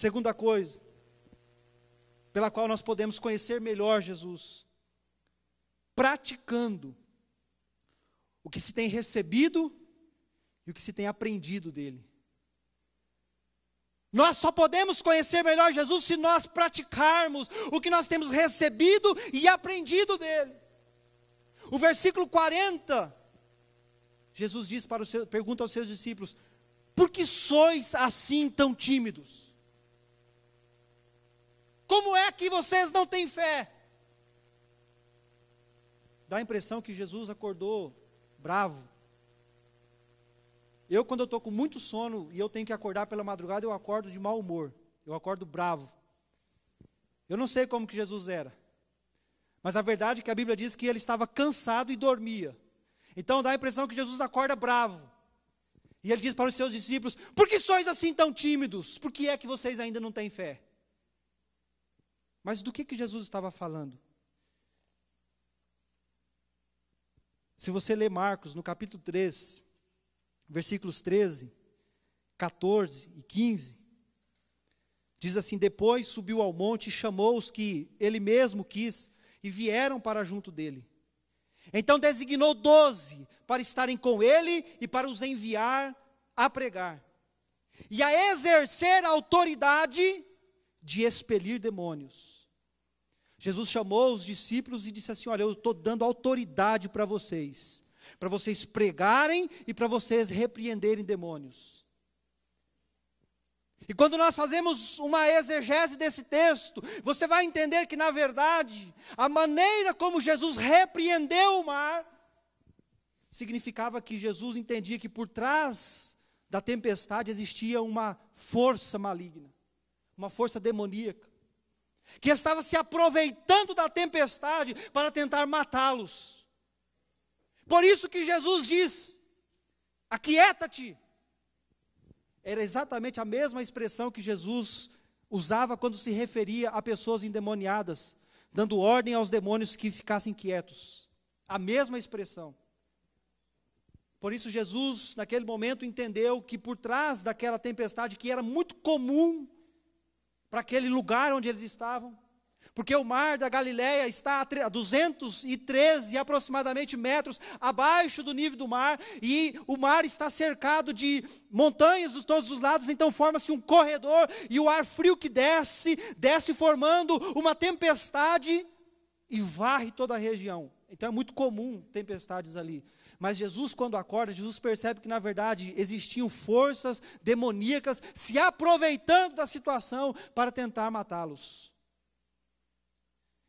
Segunda coisa, pela qual nós podemos conhecer melhor Jesus, praticando o que se tem recebido e o que se tem aprendido dele. Nós só podemos conhecer melhor Jesus se nós praticarmos o que nós temos recebido e aprendido dele. O versículo 40, Jesus diz pergunta aos seus discípulos: por que sois assim tão tímidos? Como é que vocês não têm fé? Dá a impressão que Jesus acordou bravo. Quando eu estou com muito sono e eu tenho que acordar pela madrugada, eu acordo de mau humor. Eu acordo bravo. Eu não sei como que Jesus era. Mas a verdade é que a Bíblia diz que ele estava cansado e dormia. Então dá a impressão que Jesus acorda bravo. E ele diz para os seus discípulos: por que sois assim tão tímidos? Por que é que vocês ainda não têm fé? Mas do que Jesus estava falando? Se você ler Marcos, no capítulo 3, versículos 13, 14 e 15, diz assim: depois subiu ao monte e chamou os que ele mesmo quis, e vieram para junto dele. Então designou 12 para estarem com ele e para os enviar a pregar, e a exercer a autoridade de expelir demônios. Jesus chamou os discípulos e disse assim: olha, eu estou dando autoridade para vocês pregarem e para vocês repreenderem demônios. E quando nós fazemos uma exegese desse texto, você vai entender que, na verdade, a maneira como Jesus repreendeu o mar, significava que Jesus entendia que por trás da tempestade existia uma força maligna, uma força demoníaca, que estava se aproveitando da tempestade para tentar matá-los. Por isso que Jesus diz: aquieta-te. Era exatamente a mesma expressão que Jesus usava quando se referia a pessoas endemoniadas, dando ordem aos demônios que ficassem quietos. A mesma expressão. Por isso Jesus, naquele momento, entendeu que por trás daquela tempestade, que era muito comum para aquele lugar onde eles estavam, porque o mar da Galileia está a 213 aproximadamente metros abaixo do nível do mar, e o mar está cercado de montanhas de todos os lados, então forma-se um corredor, e o ar frio que desce formando uma tempestade, e varre toda a região. Então é muito comum tempestades ali. Mas Jesus, quando acorda, Jesus percebe que na verdade existiam forças demoníacas se aproveitando da situação para tentar matá-los.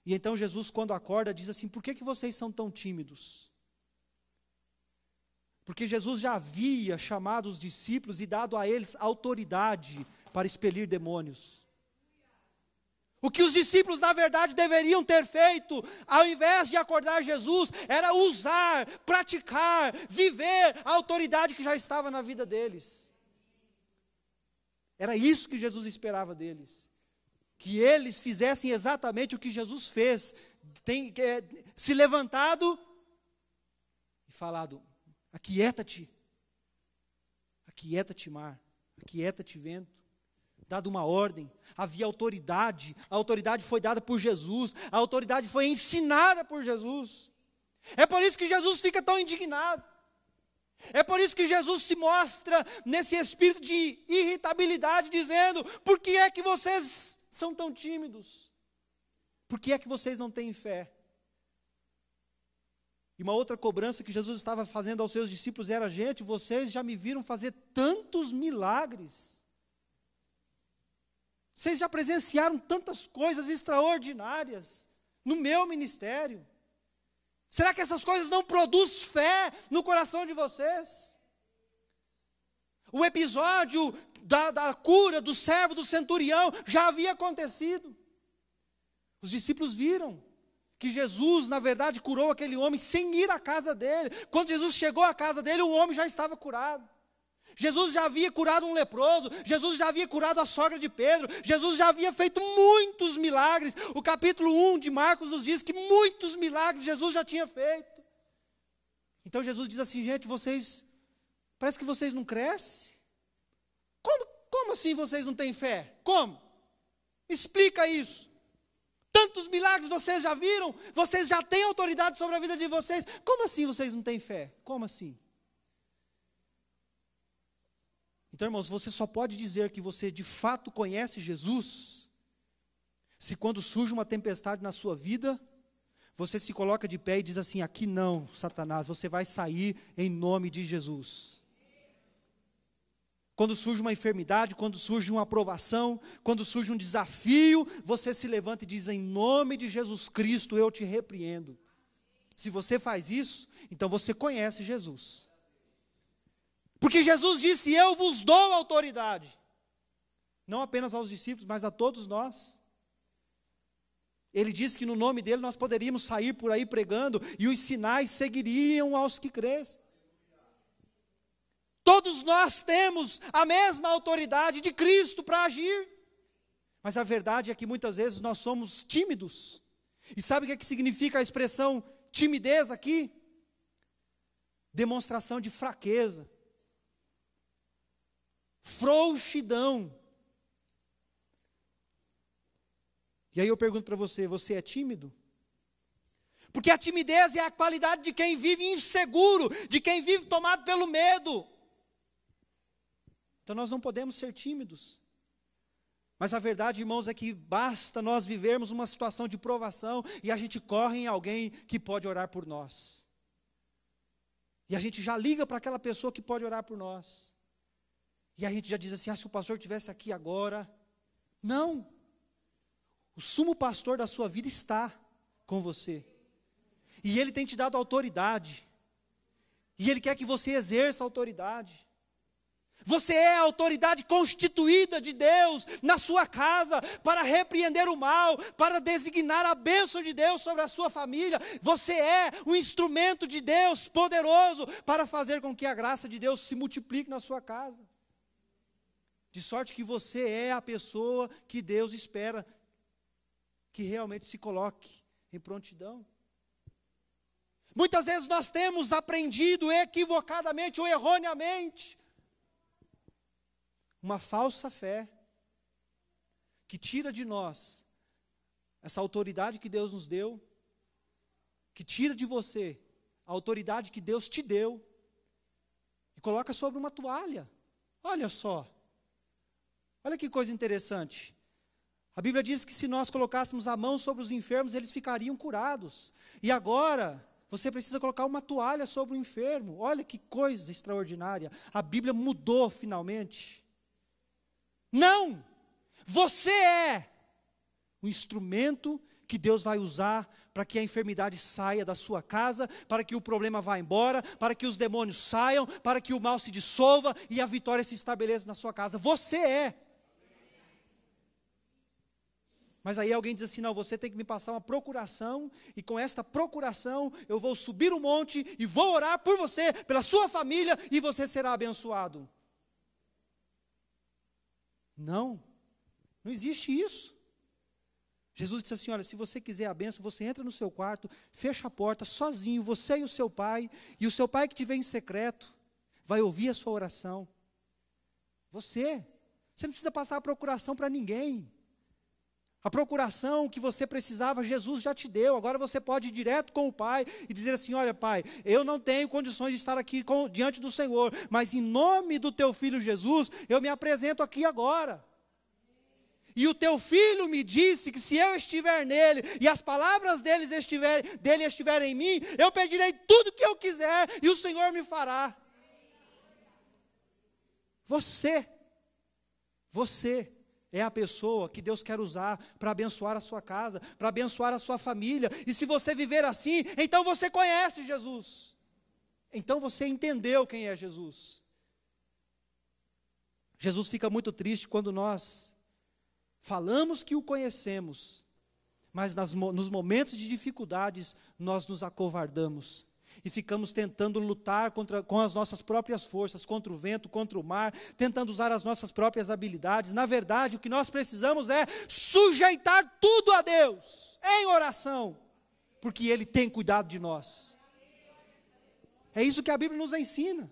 E então Jesus, quando acorda, diz assim: por que vocês são tão tímidos? Porque Jesus já havia chamado os discípulos e dado a eles autoridade para expelir demônios. O que os discípulos, na verdade, deveriam ter feito, ao invés de acordar Jesus, era usar, praticar, viver a autoridade que já estava na vida deles. Era isso que Jesus esperava deles. Que eles fizessem exatamente o que Jesus fez, se levantado e falado: aquieta-te, mar, aquieta-te vento, dado uma ordem, havia autoridade, a autoridade foi dada por Jesus, a autoridade foi ensinada por Jesus. É por isso que Jesus fica tão indignado, é por isso que Jesus se mostra nesse espírito de irritabilidade, dizendo: por que é que vocês são tão tímidos? Por que é que vocês não têm fé? E uma outra cobrança que Jesus estava fazendo aos seus discípulos era: gente, vocês já me viram fazer tantos milagres, vocês já presenciaram tantas coisas extraordinárias no meu ministério, será que essas coisas não produzem fé no coração de vocês? O episódio da cura do servo do centurião já havia acontecido. Os discípulos viram que Jesus, na verdade, curou aquele homem sem ir à casa dele. Quando Jesus chegou à casa dele, o homem já estava curado. Jesus já havia curado um leproso, Jesus já havia curado a sogra de Pedro, Jesus já havia feito muitos milagres. O capítulo 1 de Marcos nos diz que muitos milagres Jesus já tinha feito. Então Jesus diz assim: gente, parece que vocês não crescem. Como assim vocês não têm fé? Como? Me explica isso. Tantos milagres vocês já viram, vocês já têm autoridade sobre a vida de vocês. Como assim vocês não têm fé? Como assim? Então, irmãos, você só pode dizer que você de fato conhece Jesus, se quando surge uma tempestade na sua vida, você se coloca de pé e diz assim: aqui não, Satanás, você vai sair em nome de Jesus. Quando surge uma enfermidade, quando surge uma provação, quando surge um desafio, você se levanta e diz: em nome de Jesus Cristo eu te repreendo. Se você faz isso, então você conhece Jesus. Porque Jesus disse: eu vos dou autoridade. Não apenas aos discípulos, mas a todos nós. Ele disse que no nome dele nós poderíamos sair por aí pregando, e os sinais seguiriam aos que crescem. Todos nós temos a mesma autoridade de Cristo para agir. Mas a verdade é que muitas vezes nós somos tímidos. E sabe o que significa a expressão timidez aqui? Demonstração de fraqueza. Frouxidão. E aí eu pergunto para você: você é tímido? Porque a timidez é a qualidade de quem vive inseguro, de quem vive tomado pelo medo. Então nós não podemos ser tímidos. Mas a verdade, irmãos, é que basta nós vivermos uma situação de provação e a gente corre em alguém que pode orar por nós. E a gente já liga para aquela pessoa que pode orar por nós. E a gente já diz assim: se o pastor estivesse aqui agora. Não. O sumo pastor da sua vida está com você. E ele tem te dado autoridade. E ele quer que você exerça a autoridade. Você é a autoridade constituída de Deus na sua casa para repreender o mal, para designar a bênção de Deus sobre a sua família. Você é um instrumento de Deus poderoso para fazer com que a graça de Deus se multiplique na sua casa. De sorte que você é a pessoa que Deus espera que realmente se coloque em prontidão. Muitas vezes nós temos aprendido equivocadamente ou erroneamente uma falsa fé que tira de nós essa autoridade que Deus nos deu, que tira de você a autoridade que Deus te deu e coloca sobre uma toalha. Olha só, olha que coisa interessante. A Bíblia diz que se nós colocássemos a mão sobre os enfermos, eles ficariam curados. E agora, você precisa colocar uma toalha sobre o enfermo. Olha que coisa extraordinária. A Bíblia mudou finalmente. Não! Você é o instrumento que Deus vai usar para que a enfermidade saia da sua casa, para que o problema vá embora, para que os demônios saiam, para que o mal se dissolva e a vitória se estabeleça na sua casa. Você é. Mas aí alguém diz assim: não, você tem que me passar uma procuração, e com esta procuração eu vou subir um monte e vou orar por você, pela sua família, e você será abençoado. Não, não existe isso. Jesus disse assim: olha, se você quiser a bênção, você entra no seu quarto, fecha a porta, sozinho, você e o seu pai que te vê em secreto, vai ouvir a sua oração. Você não precisa passar a procuração para ninguém. A procuração que você precisava, Jesus já te deu. Agora você pode ir direto com o Pai e dizer assim: olha, Pai, eu não tenho condições de estar aqui diante do Senhor, mas em nome do teu Filho Jesus, eu me apresento aqui agora. E o teu Filho me disse que se eu estiver nele, e as palavras dele estiverem em mim, eu pedirei tudo o que eu quiser, e o Senhor me fará. Você é a pessoa que Deus quer usar para abençoar a sua casa, para abençoar a sua família. E se você viver assim, então você conhece Jesus. Então você entendeu quem é Jesus. Jesus fica muito triste quando nós falamos que o conhecemos, mas nos momentos de dificuldades nós nos acovardamos. E ficamos tentando lutar com as nossas próprias forças, contra o vento, contra o mar, tentando usar as nossas próprias habilidades. Na verdade, o que nós precisamos é sujeitar tudo a Deus, em oração, porque Ele tem cuidado de nós. É isso que a Bíblia nos ensina.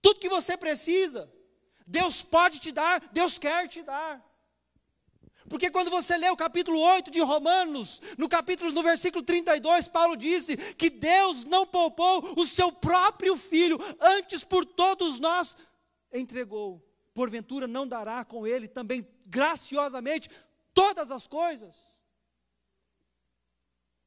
Tudo que você precisa, Deus pode te dar, Deus quer te dar. Porque quando você lê o capítulo 8 de Romanos, no versículo 32, Paulo disse que Deus não poupou o seu próprio Filho, antes por todos nós entregou. Porventura não dará com ele também graciosamente todas as coisas?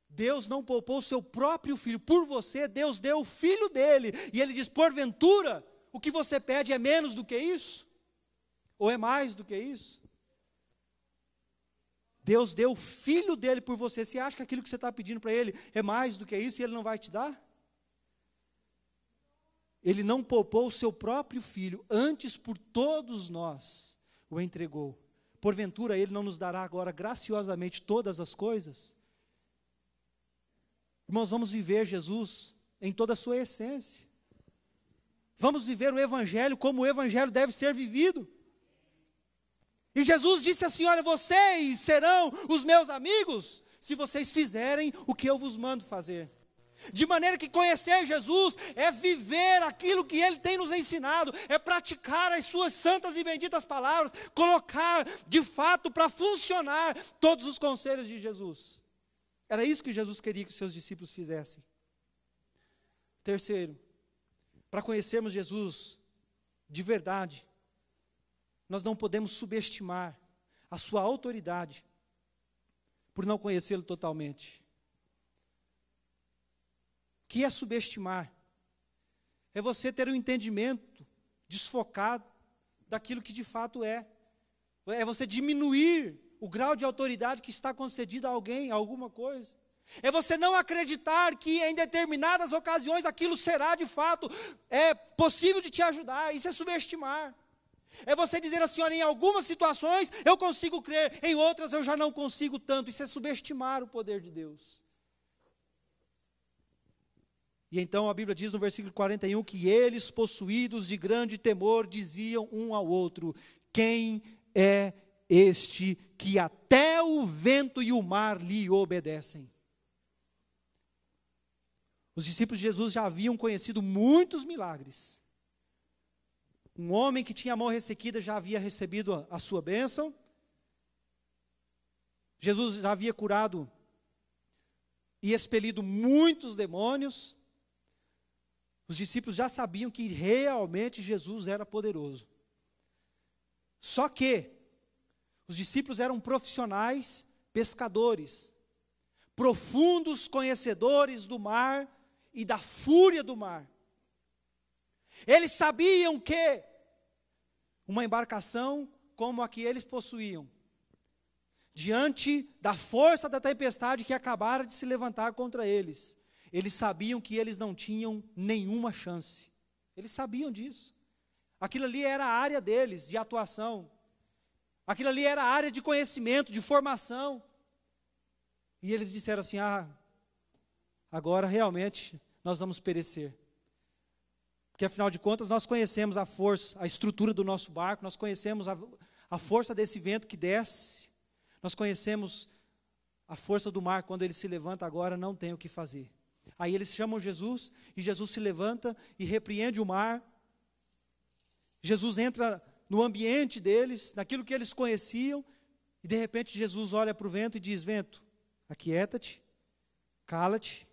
Deus não poupou o seu próprio Filho, por você Deus deu o Filho dele, e ele diz, porventura, o que você pede é menos do que isso? Ou é mais do que isso? Deus deu o Filho dele por você. Você acha que aquilo que você está pedindo para Ele é mais do que isso e Ele não vai te dar? Ele não poupou o seu próprio Filho, antes por todos nós o entregou. Porventura Ele não nos dará agora graciosamente todas as coisas? Irmãos, vamos viver Jesus em toda a sua essência. Vamos viver o Evangelho como o Evangelho deve ser vivido. E Jesus disse assim, olha, vocês serão os meus amigos, se vocês fizerem o que eu vos mando fazer. De maneira que conhecer Jesus é viver aquilo que Ele tem nos ensinado, é praticar as suas santas e benditas palavras, colocar de fato para funcionar todos os conselhos de Jesus. Era isso que Jesus queria que os seus discípulos fizessem. Terceiro, para conhecermos Jesus de verdade, nós não podemos subestimar a sua autoridade por não conhecê-lo totalmente. O que é subestimar? É você ter um entendimento desfocado daquilo que de fato é. É você diminuir o grau de autoridade que está concedido a alguém, a alguma coisa. É você não acreditar que em determinadas ocasiões aquilo será de fato possível de te ajudar. Isso é subestimar. É você dizer assim, olha, em algumas situações eu consigo crer, em outras eu já não consigo tanto. Isso é subestimar o poder de Deus. E então a Bíblia diz no versículo 41, que eles, possuídos de grande temor, diziam um ao outro, quem é este que até o vento e o mar lhe obedecem? Os discípulos de Jesus já haviam conhecido muitos milagres. Um homem que tinha a mão ressequida já havia recebido a sua bênção. Jesus já havia curado e expelido muitos demônios. Os discípulos já sabiam que realmente Jesus era poderoso. Só que os discípulos eram profissionais pescadores, profundos conhecedores do mar e da fúria do mar. Eles sabiam que uma embarcação como a que eles possuíam, diante da força da tempestade que acabara de se levantar contra eles, eles sabiam que eles não tinham nenhuma chance. Eles sabiam disso. Aquilo ali era a área deles, de atuação. Aquilo ali era a área de conhecimento, de formação. E eles disseram assim, agora realmente nós vamos perecer. Porque afinal de contas nós conhecemos a força, a estrutura do nosso barco, nós conhecemos a força desse vento que desce, nós conhecemos a força do mar, quando ele se levanta agora não tem o que fazer. Aí eles chamam Jesus, e Jesus se levanta e repreende o mar. Jesus entra no ambiente deles, naquilo que eles conheciam, e de repente Jesus olha para o vento e diz, vento, aquieta-te, cala-te,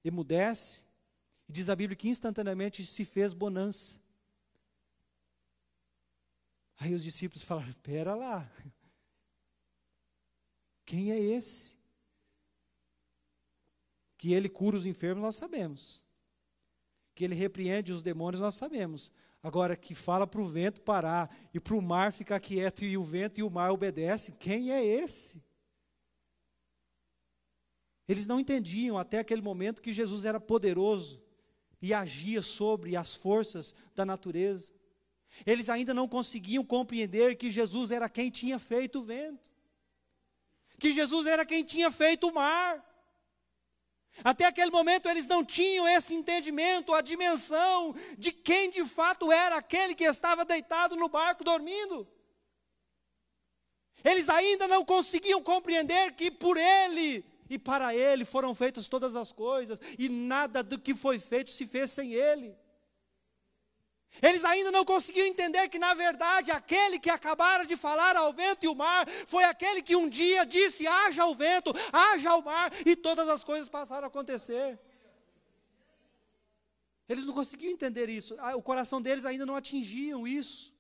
emudece. E diz a Bíblia que instantaneamente se fez bonança. Aí os discípulos falaram, espera lá, quem é esse? Que ele cura os enfermos, nós sabemos. Que ele repreende os demônios, nós sabemos. Agora, que fala para o vento parar e para o mar ficar quieto e o vento e o mar obedecem, quem é esse? Eles não entendiam até aquele momento que Jesus era poderoso e agia sobre as forças da natureza. Eles ainda não conseguiam compreender que Jesus era quem tinha feito o vento, que Jesus era quem tinha feito o mar. Até aquele momento eles não tinham esse entendimento, a dimensão de quem de fato era aquele que estava deitado no barco dormindo. Eles ainda não conseguiam compreender que por Ele e para Ele foram feitas todas as coisas, e nada do que foi feito se fez sem Ele. Eles ainda não conseguiam entender que, na verdade, aquele que acabara de falar ao vento e o mar, foi aquele que um dia disse: haja o vento, haja o mar, e todas as coisas passaram a acontecer. Eles não conseguiam entender isso, o coração deles ainda não atingiam isso.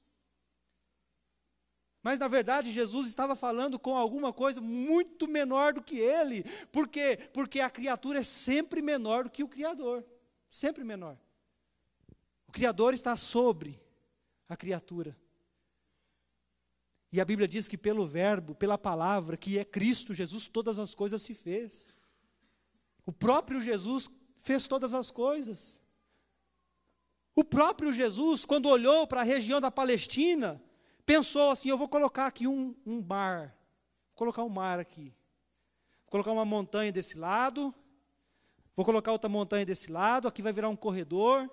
Mas, na verdade, Jesus estava falando com alguma coisa muito menor do que ele. Por quê? Porque a criatura é sempre menor do que o Criador. Sempre menor. O Criador está sobre a criatura. E a Bíblia diz que pelo verbo, pela palavra, que é Cristo Jesus, todas as coisas se fez. O próprio Jesus fez todas as coisas. O próprio Jesus, quando olhou para a região da Palestina, pensou assim: eu vou colocar aqui um mar, vou colocar um mar aqui, vou colocar uma montanha desse lado, vou colocar outra montanha desse lado, aqui vai virar um corredor,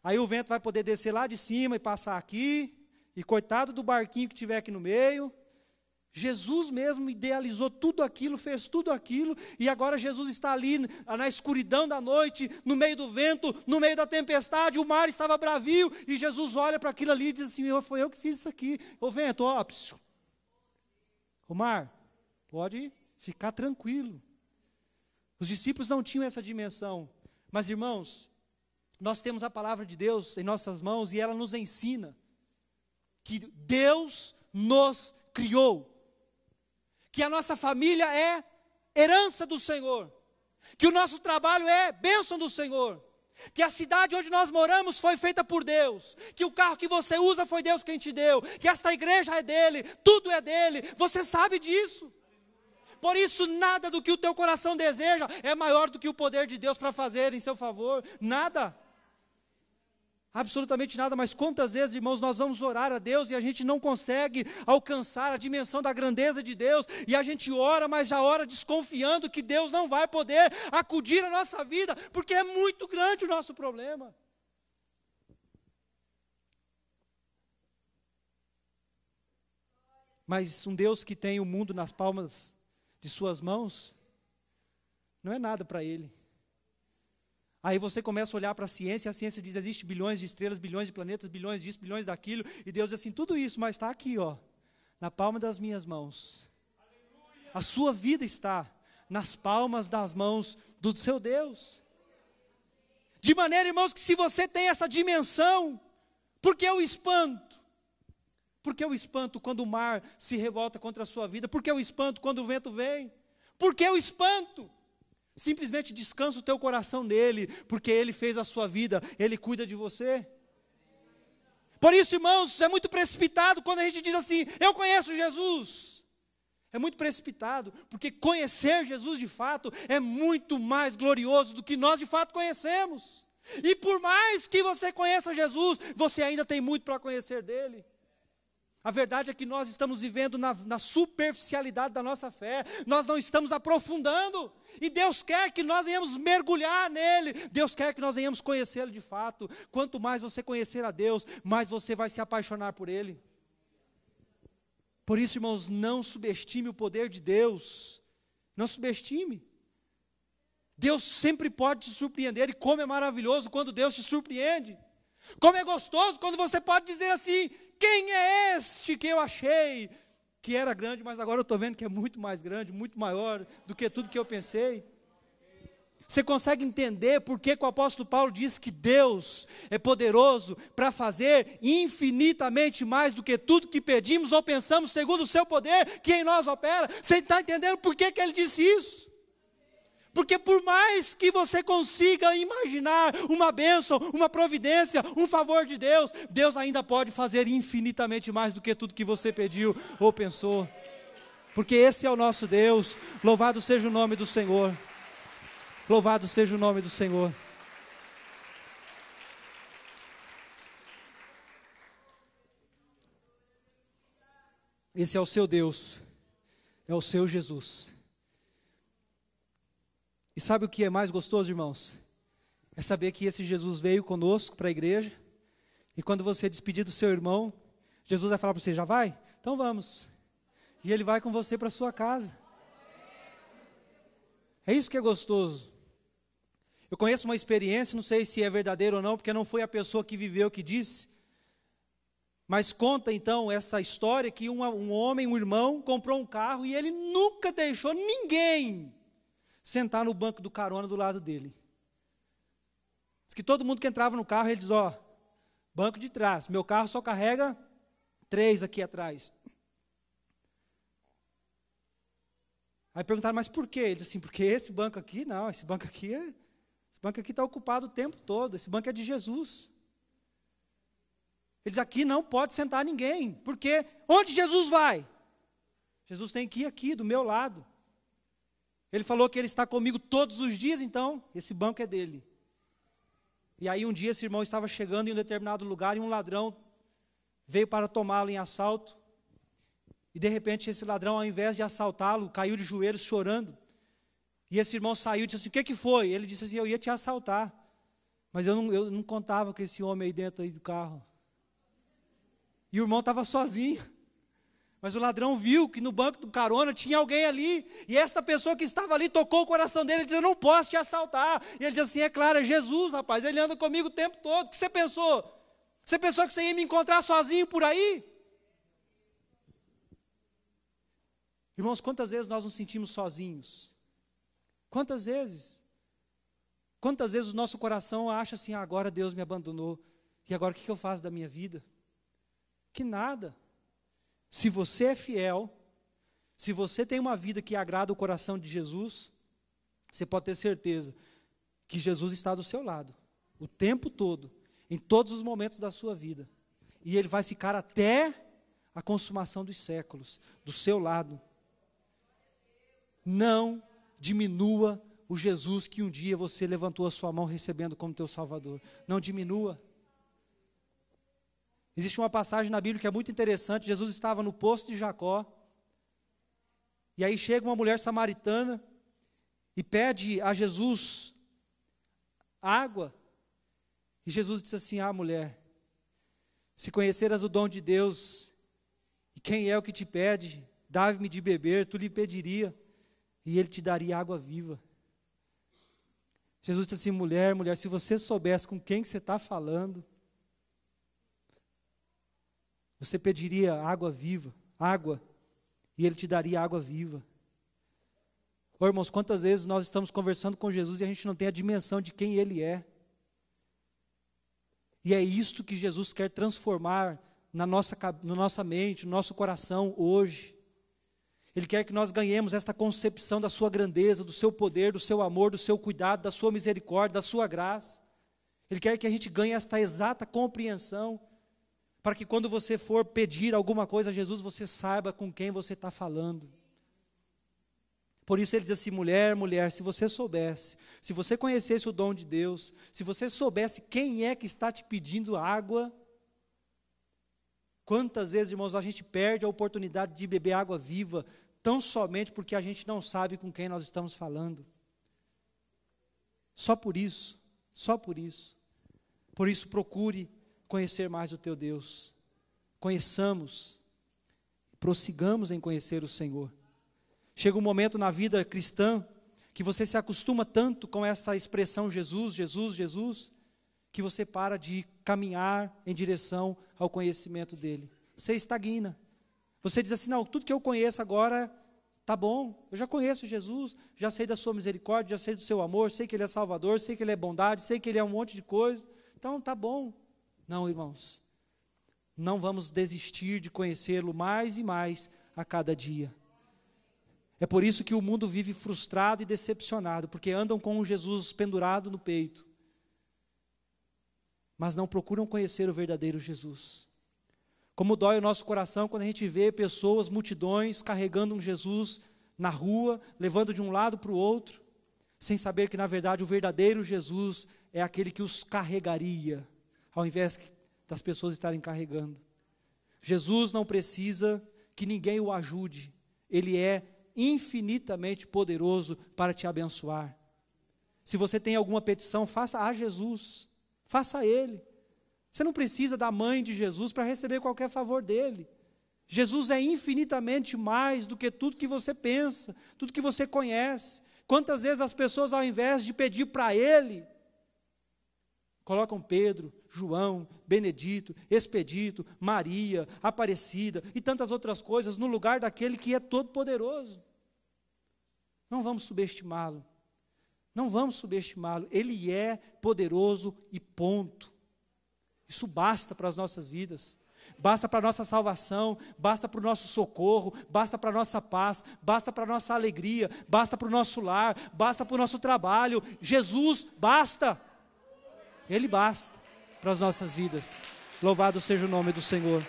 aí o vento vai poder descer lá de cima e passar aqui, e coitado do barquinho que tiver aqui no meio. Jesus mesmo idealizou tudo aquilo, fez tudo aquilo, e agora Jesus está ali na escuridão da noite, no meio do vento, no meio da tempestade, o mar estava bravio, e Jesus olha para aquilo ali e diz assim: foi eu que fiz isso aqui. Ô vento, ó, psiu. O mar, pode ficar tranquilo. Os discípulos não tinham essa dimensão, mas irmãos, nós temos a palavra de Deus em nossas mãos, e ela nos ensina que Deus nos criou, que a nossa família é herança do Senhor, que o nosso trabalho é bênção do Senhor, que a cidade onde nós moramos foi feita por Deus, que o carro que você usa foi Deus quem te deu, que esta igreja é dele, tudo é dele, você sabe disso. Por isso nada do que o teu coração deseja é maior do que o poder de Deus para fazer em seu favor, nada. Absolutamente nada. Mas quantas vezes, irmãos, nós vamos orar a Deus e a gente não consegue alcançar a dimensão da grandeza de Deus, e a gente ora, mas já ora desconfiando que Deus não vai poder acudir a nossa vida, porque é muito grande o nosso problema. Mas um Deus que tem o mundo nas palmas de suas mãos, não é nada para Ele. Aí você começa a olhar para a ciência diz: existe bilhões de estrelas, bilhões de planetas, bilhões disso, bilhões daquilo, e Deus diz assim: tudo isso, mas está aqui, ó, na palma das minhas mãos. A sua vida está nas palmas das mãos do seu Deus. De maneira, irmãos, que se você tem essa dimensão, por que o espanto? Por que o espanto quando o mar se revolta contra a sua vida? Por que o espanto quando o vento vem? Por que o espanto? Simplesmente descansa o teu coração nele, porque ele fez a sua vida, ele cuida de você. Por isso, irmãos, é muito precipitado quando a gente diz assim: eu conheço Jesus. É muito precipitado, porque conhecer Jesus de fato é muito mais glorioso do que nós de fato conhecemos. E por mais que você conheça Jesus, você ainda tem muito para conhecer dele. A verdade é que nós estamos vivendo na superficialidade da nossa fé, nós não estamos aprofundando, e Deus quer que nós venhamos mergulhar nele, Deus quer que nós venhamos conhecê-lo de fato. Quanto mais você conhecer a Deus, mais você vai se apaixonar por ele. Por isso, irmãos, não subestime o poder de Deus, não subestime. Deus sempre pode te surpreender, e como é maravilhoso quando Deus te surpreende. Como é gostoso quando você pode dizer assim: quem é este que eu achei que era grande, mas agora eu estou vendo que é muito mais grande, muito maior do que tudo que eu pensei. Você consegue entender por que o apóstolo Paulo diz que Deus é poderoso para fazer infinitamente mais do que tudo que pedimos ou pensamos, segundo o seu poder que em nós opera? Você está entendendo por que ele disse isso? Porque por mais que você consiga imaginar uma bênção, uma providência, um favor de Deus, Deus ainda pode fazer infinitamente mais do que tudo que você pediu ou pensou. Porque esse é o nosso Deus. Louvado seja o nome do Senhor. Louvado seja o nome do Senhor. Esse é o seu Deus. É o seu Jesus. E sabe o que é mais gostoso, irmãos? É saber que esse Jesus veio conosco para a igreja, e quando você despedir do seu irmão, Jesus vai falar para você: já vai? Então vamos. E ele vai com você para a sua casa. É isso que é gostoso. Eu conheço uma experiência, não sei se é verdadeiro ou não, porque não foi a pessoa que viveu que disse, mas conta então essa história que um homem, um irmão, comprou um carro e ele nunca deixou ninguém sentar no banco do carona do lado dele. Diz que todo mundo que entrava no carro, ele diz, banco de trás, meu carro só carrega 3 aqui atrás. Aí perguntaram, mas por quê? Ele disse assim, porque esse banco aqui, não, esse banco aqui está ocupado o tempo todo, esse banco é de Jesus. Ele diz, aqui não pode sentar ninguém, porque onde Jesus vai? Jesus tem que ir aqui, do meu lado. Ele falou que ele está comigo todos os dias, então, esse banco é dele. E aí um dia esse irmão estava chegando em um determinado lugar e um ladrão veio para tomá-lo em assalto. E de repente esse ladrão, ao invés de assaltá-lo, caiu de joelhos chorando. E esse irmão saiu e disse assim, o que foi? Ele disse assim, eu ia te assaltar, mas eu não contava com esse homem aí dentro aí do carro. E o irmão estava sozinho. Mas o ladrão viu que no banco do carona tinha alguém ali, e esta pessoa que estava ali tocou o coração dele, e disse, eu não posso te assaltar. E ele disse assim, é claro, é Jesus, rapaz, ele anda comigo o tempo todo. O que você pensou? Você pensou que você ia me encontrar sozinho por aí? Irmãos, quantas vezes nós nos sentimos sozinhos? Quantas vezes? Quantas vezes o nosso coração acha assim, agora Deus me abandonou, e agora o que eu faço da minha vida? Que nada. Se você é fiel, se você tem uma vida que agrada o coração de Jesus, você pode ter certeza que Jesus está do seu lado, o tempo todo, em todos os momentos da sua vida. E Ele vai ficar até a consumação dos séculos, do seu lado. Não diminua o Jesus que um dia você levantou a sua mão recebendo como teu Salvador. Não diminua. Existe uma passagem na Bíblia que é muito interessante. Jesus estava no poço de Jacó, e aí chega uma mulher samaritana e pede a Jesus água, e Jesus disse assim, mulher, se conheceras o dom de Deus, e quem é o que te pede, dá-me de beber, tu lhe pediria, e ele te daria água viva. Jesus disse assim, mulher, se você soubesse com quem que você está falando, você pediria água viva, e Ele te daria água viva. Irmãos, quantas vezes nós estamos conversando com Jesus e a gente não tem a dimensão de quem Ele é. E é isto que Jesus quer transformar na nossa mente, no nosso coração hoje. Ele quer que nós ganhemos esta concepção da sua grandeza, do seu poder, do seu amor, do seu cuidado, da sua misericórdia, da sua graça. Ele quer que a gente ganhe esta exata compreensão, para que quando você for pedir alguma coisa a Jesus, você saiba com quem você está falando. Por isso ele diz assim, mulher, se você soubesse, se você conhecesse o dom de Deus, se você soubesse quem é que está te pedindo água, quantas vezes, irmãos, a gente perde a oportunidade de beber água viva, tão somente porque a gente não sabe com quem nós estamos falando. Só por isso. Por isso procure conhecer mais o teu Deus. Conheçamos, prossigamos em conhecer o Senhor. Chega um momento na vida cristã que você se acostuma tanto com essa expressão Jesus, que você para de caminhar em direção ao conhecimento dele. Você estagna. Você diz assim, não, tudo que eu conheço agora está bom. Eu já conheço Jesus, já sei da sua misericórdia, já sei do seu amor, sei que ele é Salvador, sei que ele é bondade, sei que ele é um monte de coisa. Então está bom. Não, irmãos, não vamos desistir de conhecê-lo mais e mais a cada dia. É por isso que o mundo vive frustrado e decepcionado, porque andam com um Jesus pendurado no peito, mas não procuram conhecer o verdadeiro Jesus. Como dói o nosso coração quando a gente vê pessoas, multidões, carregando um Jesus na rua, levando de um lado para o outro, sem saber que na verdade o verdadeiro Jesus é aquele que os carregaria, ao invés das pessoas estarem carregando. Jesus não precisa que ninguém o ajude, Ele é infinitamente poderoso para te abençoar. Se você tem alguma petição, faça a Jesus, faça a Ele. Você não precisa da mãe de Jesus para receber qualquer favor dele. Jesus é infinitamente mais do que tudo que você pensa, tudo que você conhece. Quantas vezes as pessoas, ao invés de pedir para Ele, colocam Pedro, João, Benedito, Expedito, Maria, Aparecida e tantas outras coisas no lugar daquele que é todo-poderoso. Não vamos subestimá-lo. Não vamos subestimá-lo. Ele é poderoso e ponto. Isso basta para as nossas vidas. Basta para a nossa salvação, basta para o nosso socorro, basta para a nossa paz, basta para a nossa alegria, basta para o nosso lar, basta para o nosso trabalho. Jesus basta. Ele basta para as nossas vidas. Louvado seja o nome do Senhor.